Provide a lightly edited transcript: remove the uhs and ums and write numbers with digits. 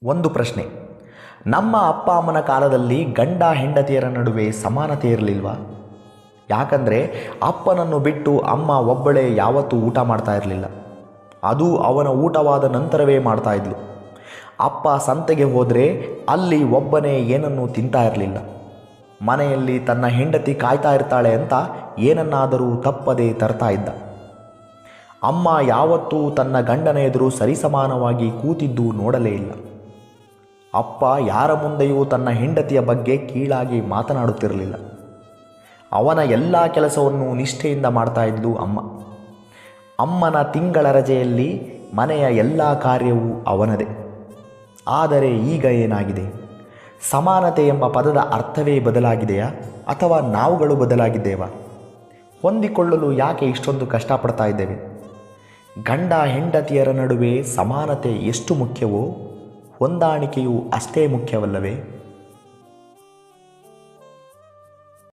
ಒಂದು ಪ್ರಶ್ನೆ. ನಮ್ಮ ಅಪ್ಪ ಅಮ್ಮನ ಕಾಲದಲ್ಲಿ ಗಂಡ ಹೆಂಡತಿಯರ ನಡುವೆ ಸಮಾನತೆ ಇರಲಿಲ್ವಾ? ಯಾಕಂದರೆ ಅಪ್ಪನನ್ನು ಬಿಟ್ಟು ಅಮ್ಮ ಒಬ್ಬಳೇ ಯಾವತ್ತೂ ಊಟ ಮಾಡ್ತಾ ಇರಲಿಲ್ಲ. ಅದು ಅವನ ಊಟವಾದ ನಂತರವೇ ಮಾಡ್ತಾ ಇದ್ಲು. ಅಪ್ಪ ಸಂತೆಗೆ ಹೋದರೆ ಅಲ್ಲಿ ಒಬ್ಬನೇ ಏನನ್ನೂ ತಿಂತಾ ಇರಲಿಲ್ಲ. ಮನೆಯಲ್ಲಿ ತನ್ನ ಹೆಂಡತಿ ಕಾಯ್ತಾ ಇರ್ತಾಳೆ ಅಂತ ಏನನ್ನಾದರೂ ತಪ್ಪದೇ ತರ್ತಾ ಇದ್ದ. ಅಮ್ಮ ಯಾವತ್ತೂ ತನ್ನ ಗಂಡನ ಎದುರು ಸರಿಸಮಾನವಾಗಿ ಕೂತಿದ್ದು ನೋಡಲೇ ಇಲ್ಲ. ಅಪ್ಪ ಯಾರ ಮುಂದೆಯೂ ತನ್ನ ಹೆಂಡತಿಯ ಬಗ್ಗೆ ಕೀಳಾಗಿ ಮಾತನಾಡುತ್ತಿರಲಿಲ್ಲ. ಅವನ ಎಲ್ಲ ಕೆಲಸವನ್ನು ನಿಷ್ಠೆಯಿಂದ ಮಾಡ್ತಾ ಇದ್ಲು ಅಮ್ಮ. ಅಮ್ಮನ ತಿಂಗಳ ರಜೆಯಲ್ಲಿ ಮನೆಯ ಎಲ್ಲ ಕಾರ್ಯವೂ ಅವನದೇ. ಆದರೆ ಈಗ ಏನಾಗಿದೆ? ಸಮಾನತೆ ಎಂಬ ಪದದ ಅರ್ಥವೇ ಬದಲಾಗಿದೆಯಾ ಅಥವಾ ನಾವುಗಳು ಬದಲಾಗಿದ್ದೇವಾ? ಹೊಂದಿಕೊಳ್ಳಲು ಯಾಕೆ ಇಷ್ಟೊಂದು ಕಷ್ಟಪಡ್ತಾ ಇದ್ದೇವೆ? ಗಂಡ ಹೆಂಡತಿಯರ ನಡುವೆ ಸಮಾನತೆ ಎಷ್ಟು ಮುಖ್ಯವೋ ಹೊಂದಾಣಿಕೆಯೂ ಅಷ್ಟೇ ಮುಖ್ಯವಲ್ಲವೇ?